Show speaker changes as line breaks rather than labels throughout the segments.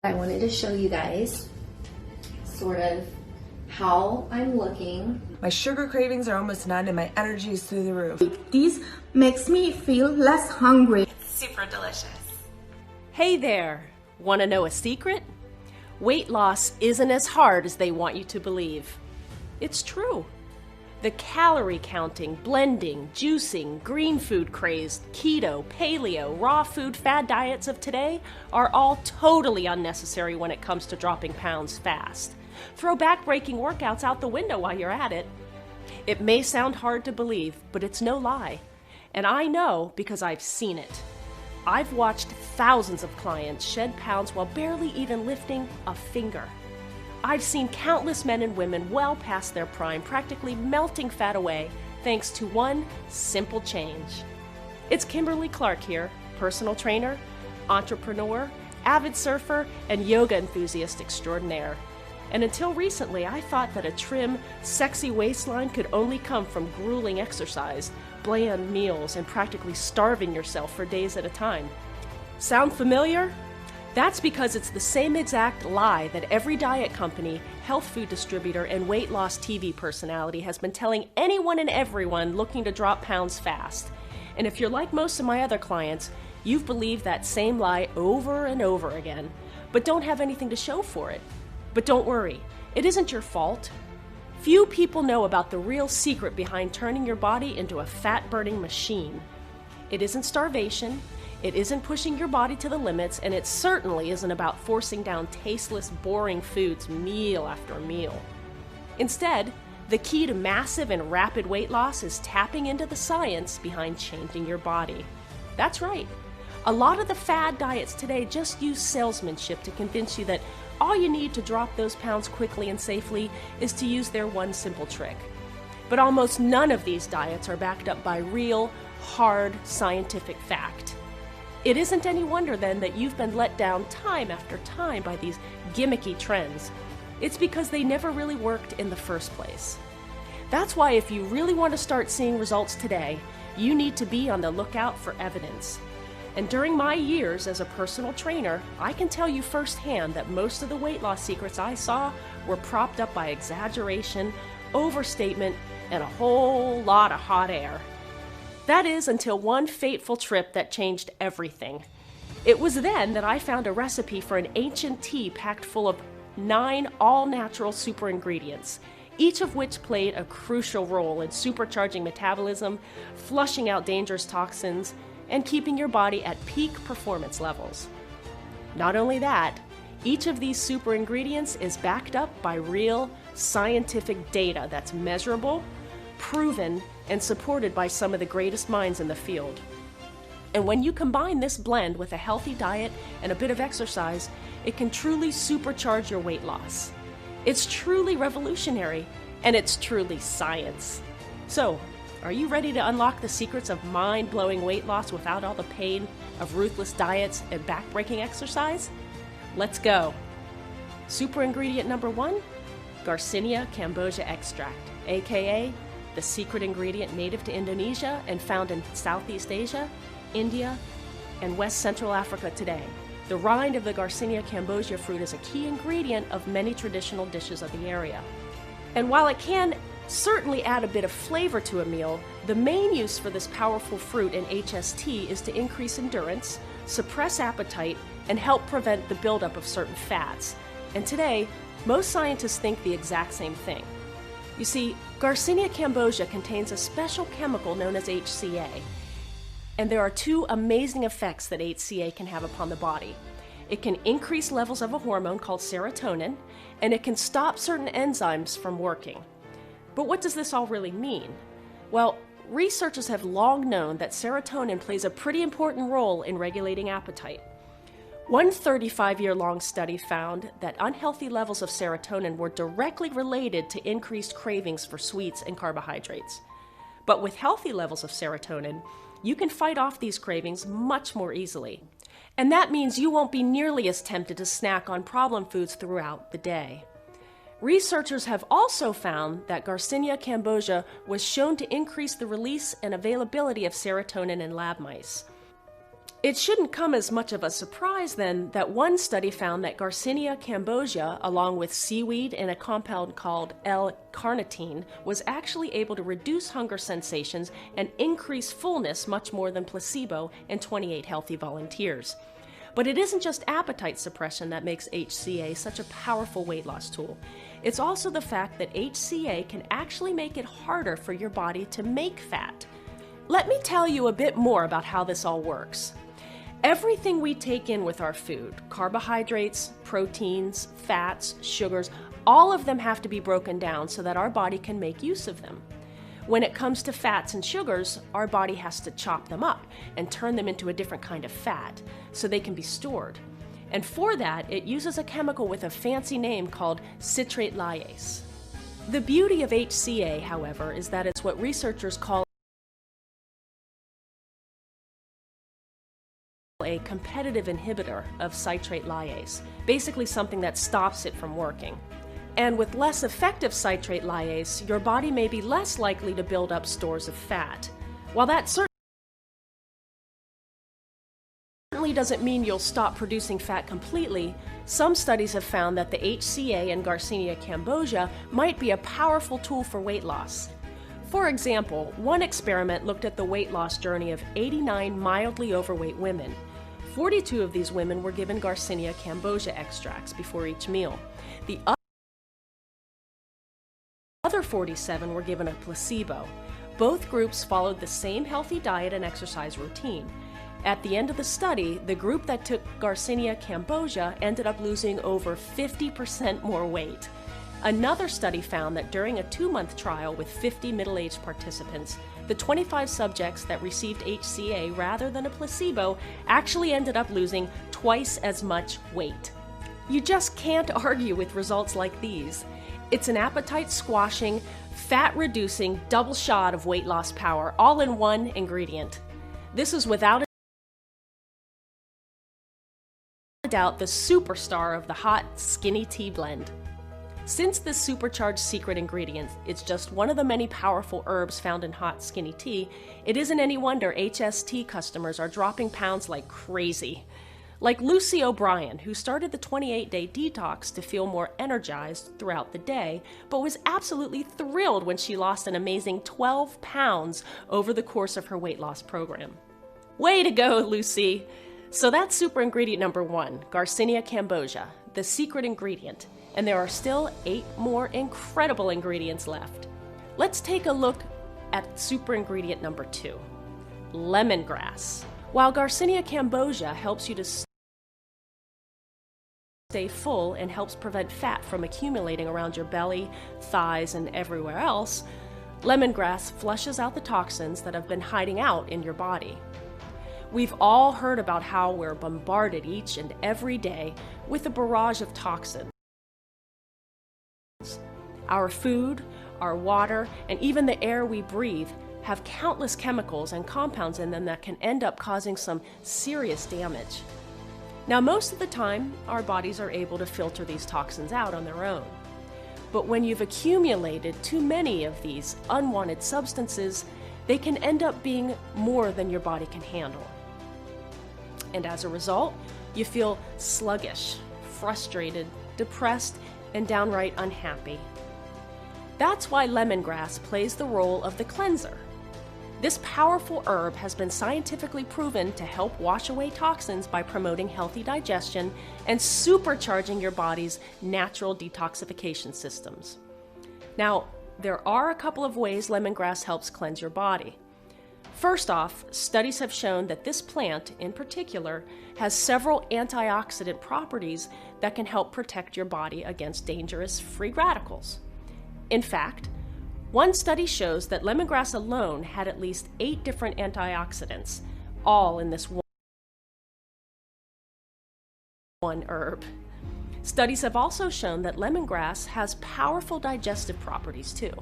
I wanted to show you guys sort of how I'm looking.
My sugar cravings are almost none and my energy is through the roof.
This makes me feel less hungry.
Super delicious.
Hey there! Want to know a secret? Weight loss isn't as hard as they want you to believe. It's true. The calorie counting, blending, juicing, green food craze, keto, paleo, raw food fad diets of today are all totally unnecessary when it comes to dropping pounds fast. Throw back-breaking workouts out the window while you're at it. It may sound hard to believe, but it's no lie. And I know because I've seen it. I've watched thousands of clients shed pounds while barely even lifting a finger. I've seen countless men and women well past their prime practically melting fat away thanks to one simple change. It's Kimberly Clark here, personal trainer, entrepreneur, avid surfer, and yoga enthusiast extraordinaire. And until recently, I thought that a trim, sexy waistline could only come from grueling exercise, bland meals, and practically starving yourself for days at a time. Sound familiar? That's because it's the same exact lie that every diet company, health food distributor, and weight loss TV personality has been telling anyone and everyone looking to drop pounds fast. And if you're like most of my other clients, you've believed that same lie over and over again, but don't have anything to show for it. But don't worry, it isn't your fault. Few people know about the real secret behind turning your body into a fat-burning machine. It isn't starvation. It isn't pushing your body to the limits, and it certainly isn't about forcing down tasteless, boring foods meal after meal. Instead, the key to massive and rapid weight loss is tapping into the science behind changing your body. That's right. A lot of the fad diets today just use salesmanship to convince you that all you need to drop those pounds quickly and safely is to use their one simple trick. But almost none of these diets are backed up by real, hard, scientific fact. It isn't any wonder then that you've been let down time after time by these gimmicky trends. It's because they never really worked in the first place. That's why if you really want to start seeing results today, you need to be on the lookout for evidence. And during my years as a personal trainer, I can tell you firsthand that most of the weight loss secrets I saw were propped up by exaggeration, overstatement, and a whole lot of hot air. That is until one fateful trip that changed everything. It was then that I found a recipe for an ancient tea packed full of 9 all-natural super ingredients, each of which played a crucial role in supercharging metabolism, flushing out dangerous toxins, and keeping your body at peak performance levels. Not only that, each of these super ingredients is backed up by real scientific data that's measurable, proven, and supported by some of the greatest minds in the field. And when you combine this blend with a healthy diet and a bit of exercise, it can truly supercharge your weight loss. It's truly revolutionary, and it's truly science. So, are you ready to unlock the secrets of mind-blowing weight loss without all the pain of ruthless diets and back-breaking exercise? Let's go. Super ingredient number 1, Garcinia cambogia extract, aka the secret ingredient native to Indonesia and found in Southeast Asia, India, and West Central Africa today. The rind of the Garcinia cambogia fruit is a key ingredient of many traditional dishes of the area. And while it can certainly add a bit of flavor to a meal, the main use for this powerful fruit in HST is to increase endurance, suppress appetite, and help prevent the buildup of certain fats. And today, most scientists think the exact same thing. You see, Garcinia cambogia contains a special chemical known as HCA, and there are 2 amazing effects that HCA can have upon the body. It can increase levels of a hormone called serotonin, and it can stop certain enzymes from working. But what does this all really mean? Well, researchers have long known that serotonin plays a pretty important role in regulating appetite. One 35-year-long study found that unhealthy levels of serotonin were directly related to increased cravings for sweets and carbohydrates. But with healthy levels of serotonin, you can fight off these cravings much more easily. And that means you won't be nearly as tempted to snack on problem foods throughout the day. Researchers have also found that Garcinia cambogia was shown to increase the release and availability of serotonin in lab mice. It shouldn't come as much of a surprise then that one study found that Garcinia cambogia, along with seaweed and a compound called L-carnitine, was actually able to reduce hunger sensations and increase fullness much more than placebo in 28 healthy volunteers. But it isn't just appetite suppression that makes HCA such a powerful weight loss tool. It's also the fact that HCA can actually make it harder for your body to make fat. Let me tell you a bit more about how this all works. Everything we take in with our food, carbohydrates, proteins, fats, sugars, all of them have to be broken down so that our body can make use of them. When it comes to fats and sugars, our body has to chop them up and turn them into a different kind of fat so they can be stored. And for that, it uses a chemical with a fancy name called citrate lyase. The beauty of HCA, however, is that it's what researchers call a competitive inhibitor of citrate lyase, basically something that stops it from working. And with less effective citrate lyase, your body may be less likely to build up stores of fat. While that certainly doesn't mean you'll stop producing fat completely, some studies have found that the HCA and Garcinia cambogia might be a powerful tool for weight loss. For example, one experiment looked at the weight loss journey of 89 mildly overweight women. 42 of these women were given Garcinia cambogia extracts before each meal. The other 47 were given a placebo. Both groups followed the same healthy diet and exercise routine. At the end of the study, the group that took Garcinia cambogia ended up losing over 50% more weight. Another study found that during a 2-month trial with 50 middle-aged participants, the 25 subjects that received HCA rather than a placebo actually ended up losing twice as much weight. You just can't argue with results like these. It's an appetite-squashing, fat-reducing double shot of weight loss power, all in one ingredient. This is without a doubt the superstar of the hot skinny tea blend. Since this supercharged secret ingredient is just one of the many powerful herbs found in hot skinny tea, it isn't any wonder HST customers are dropping pounds like crazy. Like Lucy O'Brien, who started the 28-day detox to feel more energized throughout the day, but was absolutely thrilled when she lost an amazing 12 pounds over the course of her weight loss program. Way to go, Lucy! So that's super ingredient number 1, Garcinia cambogia, the secret ingredient. And there are still 8 more incredible ingredients left. Let's take a look at super ingredient number 2, lemongrass. While Garcinia cambogia helps you to stay full and helps prevent fat from accumulating around your belly, thighs, and everywhere else, lemongrass flushes out the toxins that have been hiding out in your body. We've all heard about how we're bombarded each and every day with a barrage of toxins. Our food, our water, and even the air we breathe have countless chemicals and compounds in them that can end up causing some serious damage. Now, most of the time, our bodies are able to filter these toxins out on their own. But when you've accumulated too many of these unwanted substances, they can end up being more than your body can handle. And as a result, you feel sluggish, frustrated, depressed, and downright unhappy. That's why lemongrass plays the role of the cleanser. This powerful herb has been scientifically proven to help wash away toxins by promoting healthy digestion and supercharging your body's natural detoxification systems. Now, there are a couple of ways lemongrass helps cleanse your body. First off, studies have shown that this plant, in particular, has several antioxidant properties that can help protect your body against dangerous free radicals. In fact, one study shows that lemongrass alone had at least 8 different antioxidants, all in this one herb. Studies have also shown that lemongrass has powerful digestive properties too.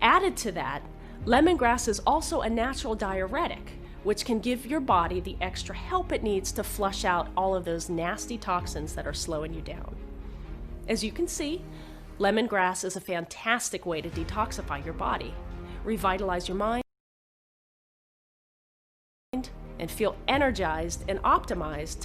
Added to that, lemongrass is also a natural diuretic, which can give your body the extra help it needs to flush out all of those nasty toxins that are slowing you down. As you can see, lemongrass is a fantastic way to detoxify your body, revitalize your mind, and feel energized and optimized to